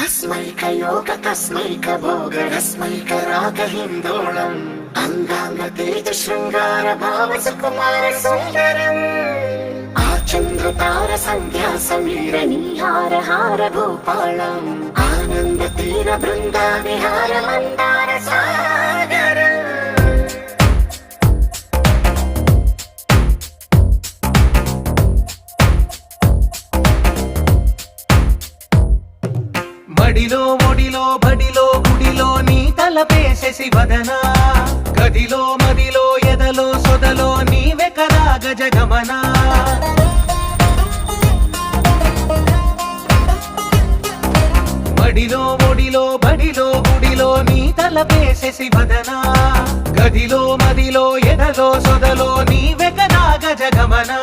अस्मैकयोग तस्मैक भोग रस्मैक राग हिन्दोळम् अंगांग तेज शृंगार भाव सुकुमार सुंदरम् आचंद्र तार संध्या समीर निहार हार भूपालम् आनंद तीर बृंदा विहार मंदार सागर మడిలో ఒడిలో బడిలో గుడిలో నీ తలపేసేసి వదనా గదిలో మదిలో ఎదలో సొదలో నీవే కదా గజగమనా మడిలో ఒడిలో బడిలో గుడిలో నీ తలపేసేసి వదనా గదిలో మదిలో ఎదలో సొదలో నీవే కదా గజగమనా